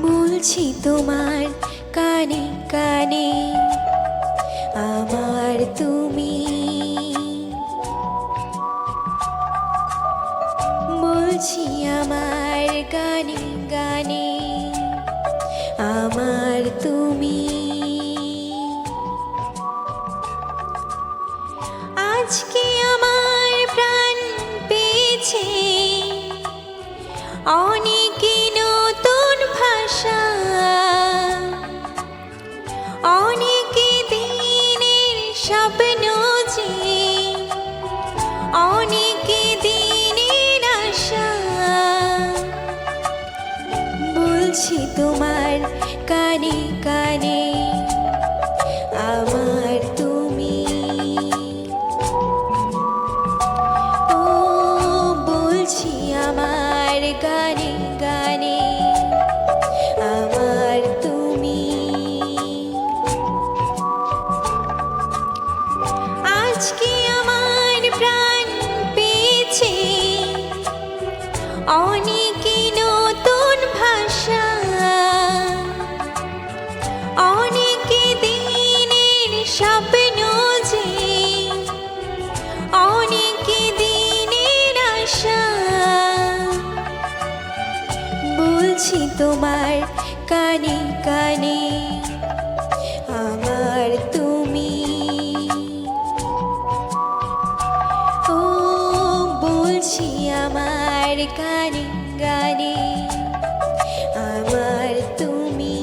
বলছি তোমার কানে কানে আমার তুমি, বলছি আমার গানে গানে আমার তুমি। আজকে আমার প্রাণ পেয়েছে অনেক নতুন ভাষা, অনেক দিনের স্বপ্ন যে অনেক দিনের আশা। বলছি তোমার কানে কানে আমার তুমি, ও বলছি আমার গানে গানে আমার তুমি। আজকে আমার প্রাণ পেয়েছে অনেক নতুন ভাষা, অনেক দিনের স্বপ্ন যে অনেক দিনের আশা। বলছি তোমার কানে কানে আমার তুমি, ও বলছি আমার গানে গানে আমার তুমি।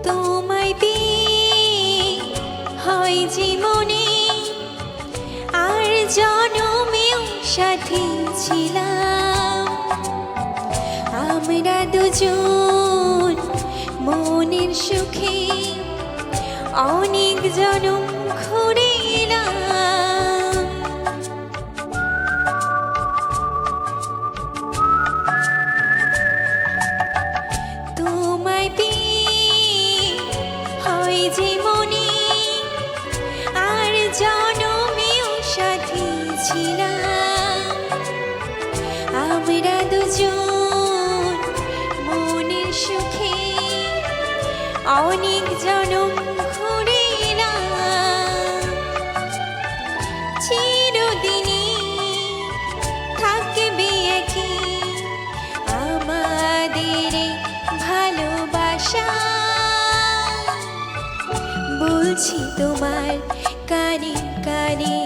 তোমায় পেয়ে হয় জীবনে আর জনমেও সাথী ছিলাম আমরা দুজন মনের সুখে অনেক জনম ঘুরে এলাম। তোমায় পেয়ে হয় জীবনে আর জনমেও সাথী ছিলাম আমরা দুজন মনের সুখে অনেক জনম ঘুরে এলাম। চিরদিনই থাকবে একই আমাদের ভালোবাসা। বলছি তোমার কানে কানে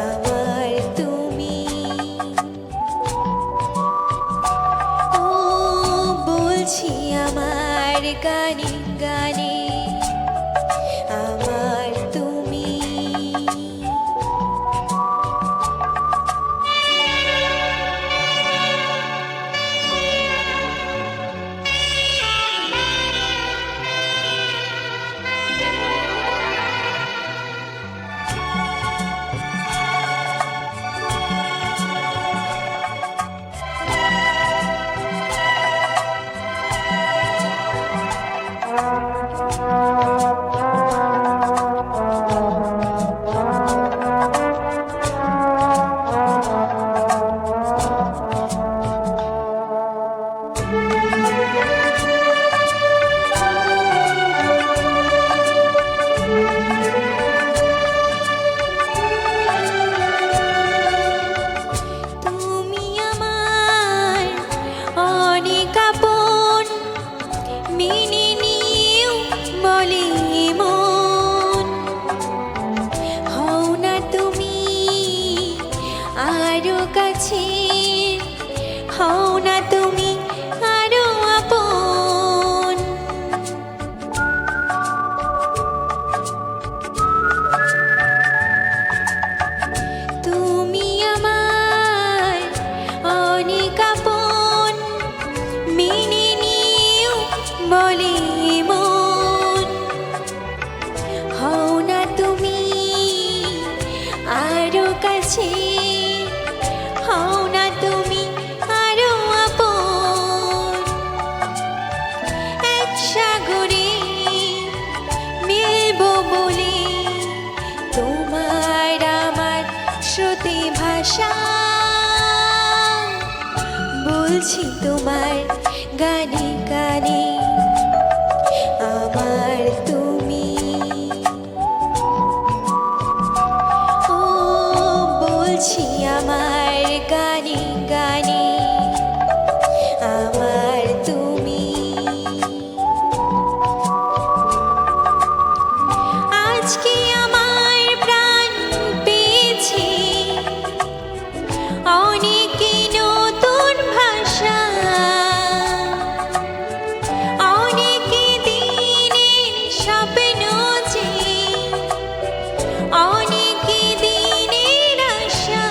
আমার তুমি, ও বলছি আমার গানে গানে আমার তুমি। কাছে হও না তুমি আরো আপন। তুমি আমার অনেক আপন, মেনে নিও বলে মন। হও না তুমি আরো কাছে, হও না তুমি আরো আপন। এক সাগরে মিলবো বলে তোমার আমার স্রোতে ভাষা, বলছি তোমার গানে গানে আমার তুমি। ও বলছি আমার গানে গানে আমার তুমি। আজকে আমার প্রাণ পেয়েছে অনেকে নতুন ভাষা, অনেকে দিনের স্বপ্ন যে, অনেকে দিনের আশা।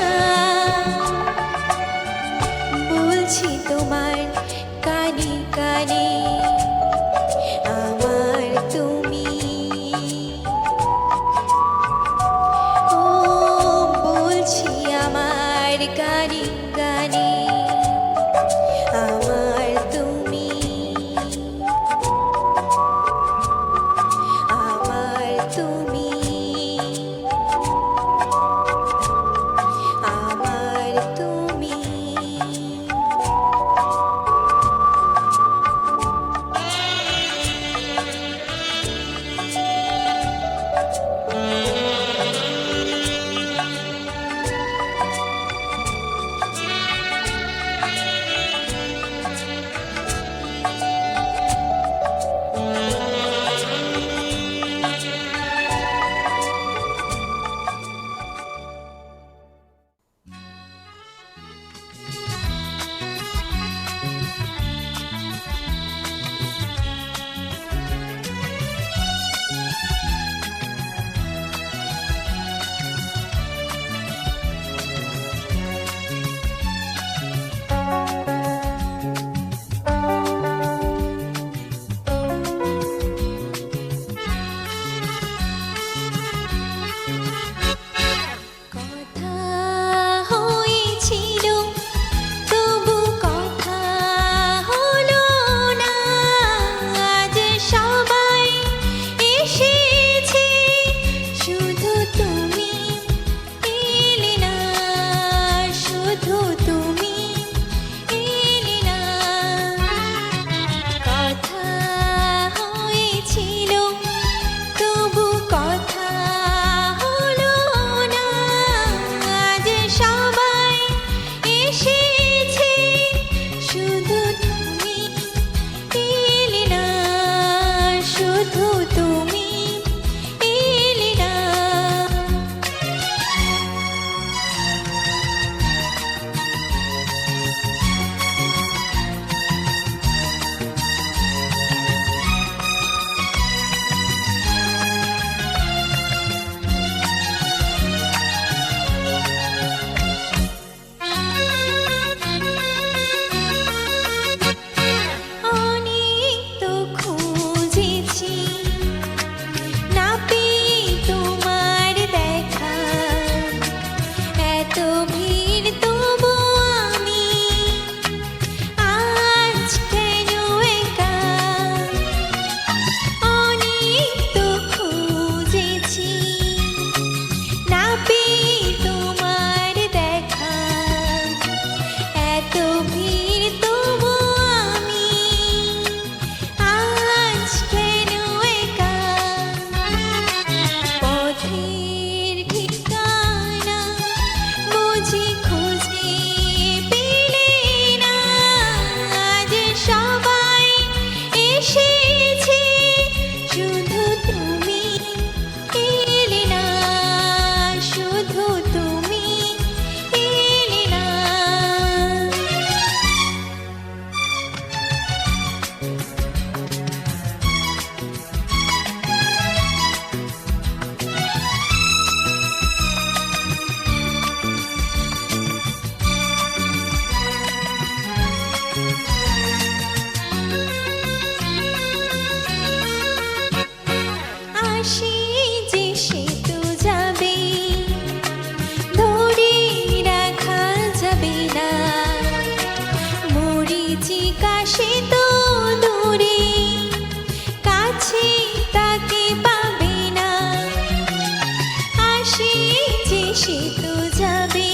সে তো যাবে,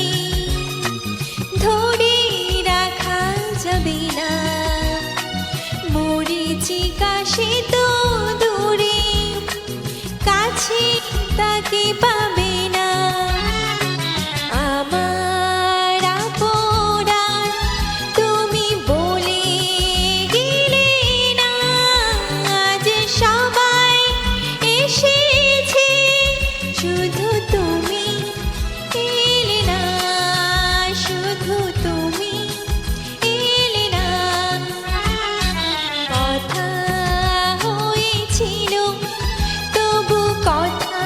ধরে রাখা যাবে না। মরীচিকা সে তো দূরে, কাছে তাকে পাবে না। আমার আপরাধ তুমি বলে গেলে না, আজ সবাই এসেছে, শুধু তুমি এলে না, শুধু তুমি এলে না। কথা হয়েছিল তবু কথা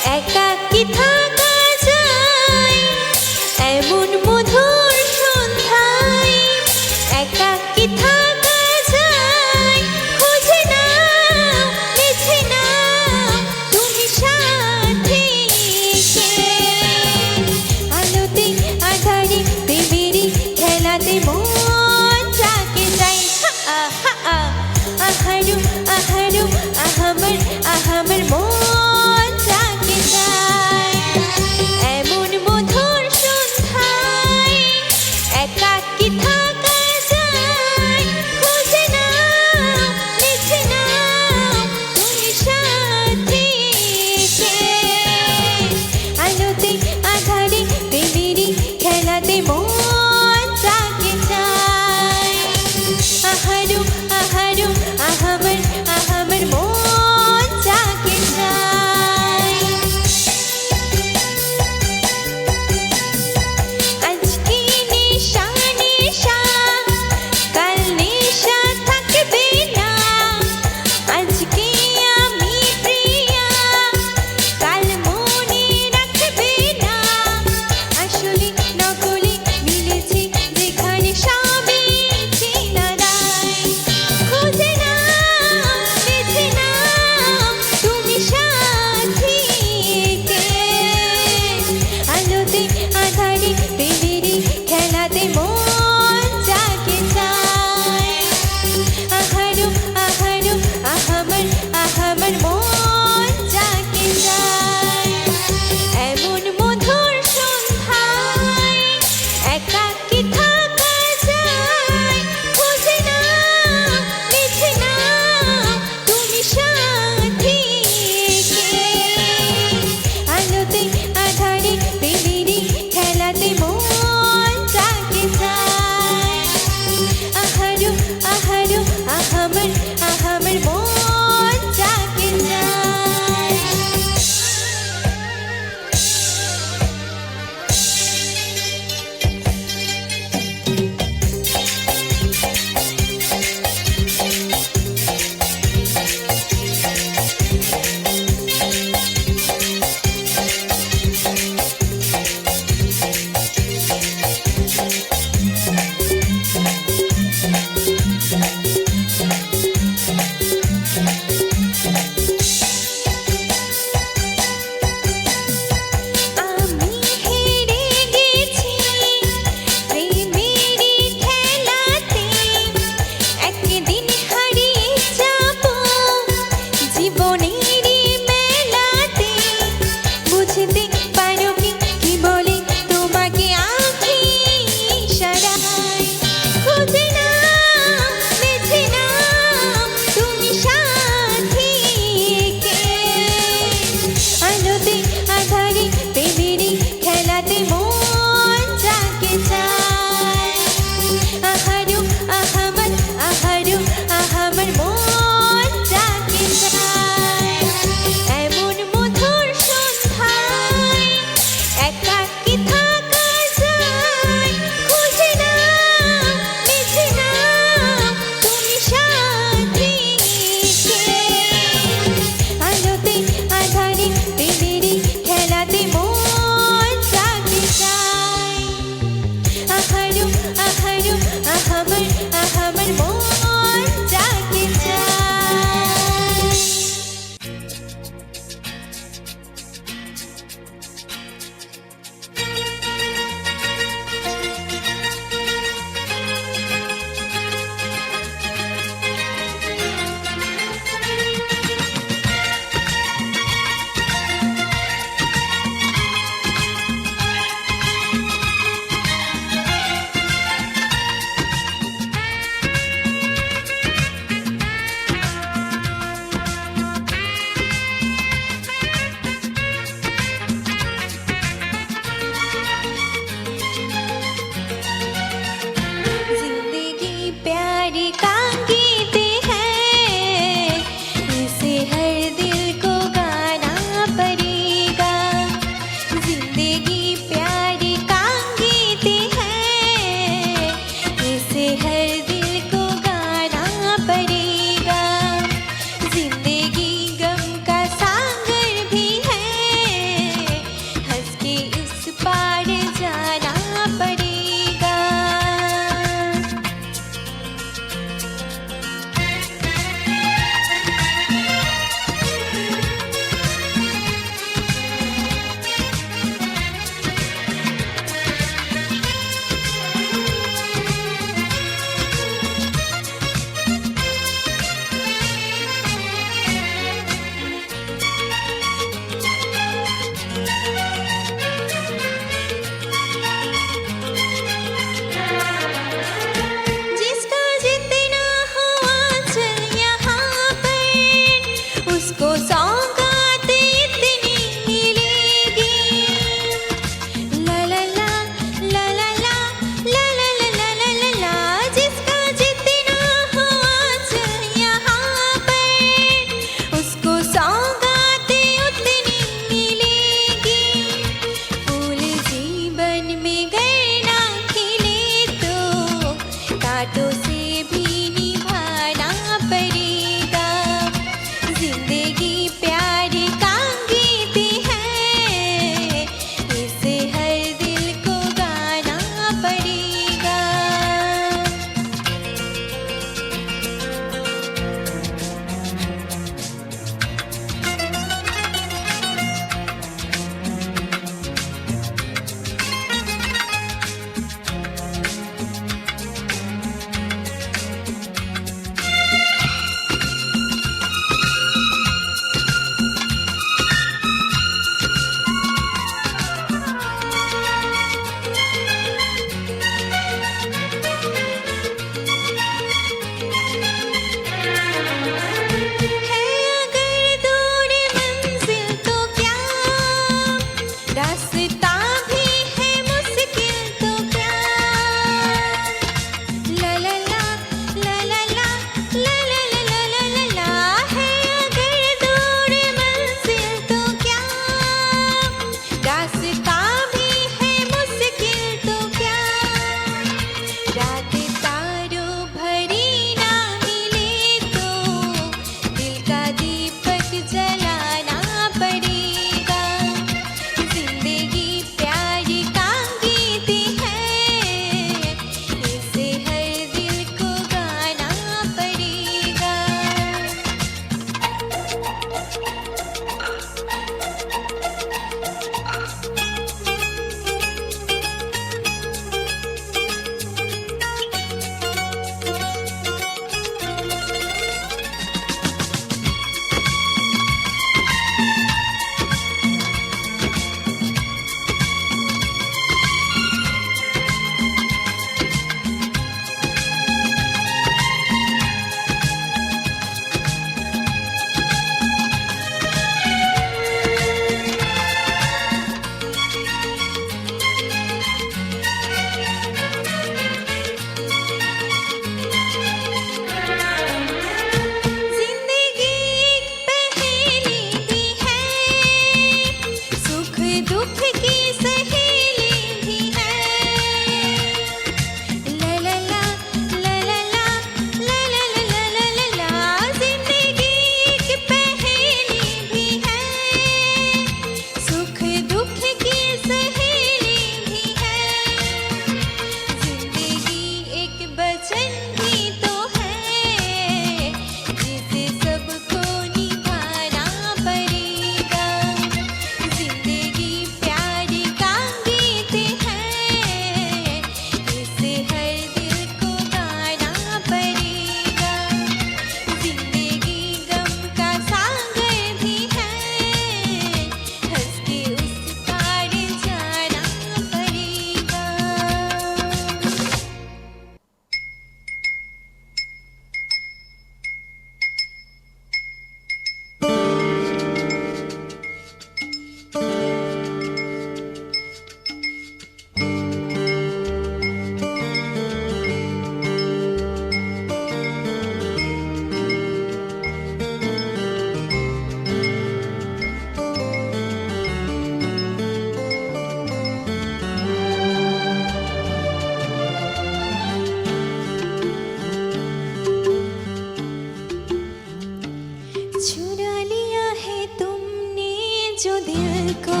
दिल को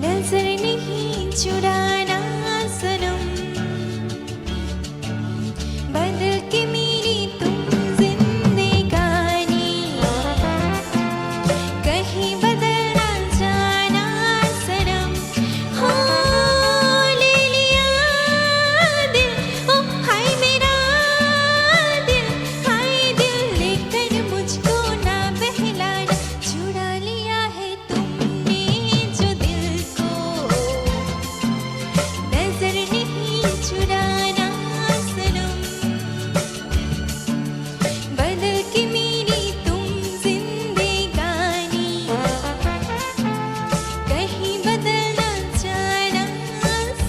नजर नहीं चुराना सनम बदल के मेरी तुम जिंदगानी कहीं बदल ना जाना सनम हो ले लिया दिल ओ हाय मेरा दिल लेकर मुझको ना बहलाना चुरा लिया है तुमने जो दिल को नजर नहीं चुराना सनम बदल के मेरी तुम जिंदगानी कहीं बदल ना जाना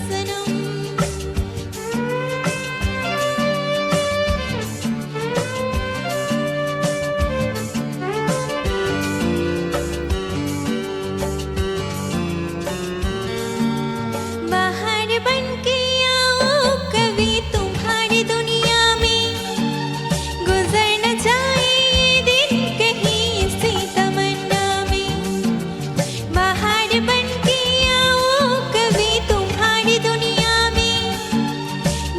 सनम बाहर बन के आओ कभी तुम्हारी दुनिया में गुजर न जाए ये दिन कहीं इसी तमन्ना में बाहर बन के आओ कभी तुम्हारी दुनिया में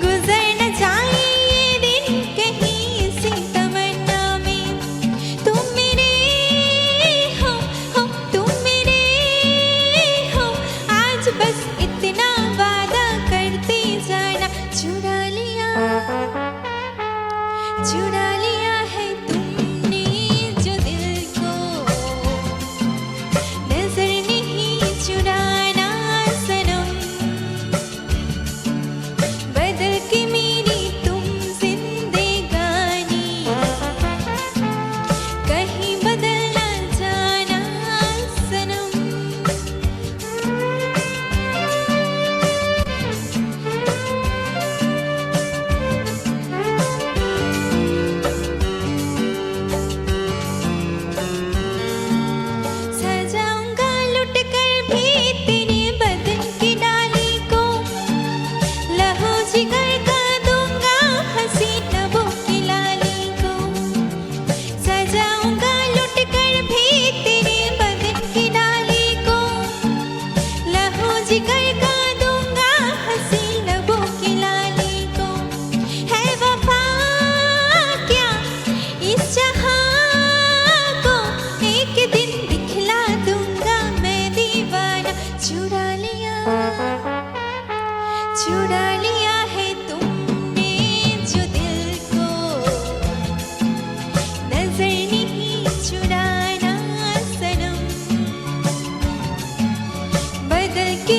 गुजर न जाए ये दिन कहीं इसी तमन्ना में तुम मेरे हो तुम मेरे हो आज बस इतना वादा करते जाना चुरा लिया है तुमने जो दिल को नजर नहीं चुराना सनम बदल के मेरी तुम जिंदगानी कहीं बदल ना जाना सनम सजाऊंगा लुट कर भी तेरे बदन की डाली को लहू जिगर का दूंगा हंसी लबों की लाली को सजाऊंगा लुट कर भी तेरे बदन की डाली को लहू जिगर का दूंगा हंसी लबों की लाली को है वफा क्या इस जहां को एक दिन दिखला दूंगा मैं दीवाना चुरा लिया है तुमने जो दिल को नजर नहीं चुराना सनम बदल के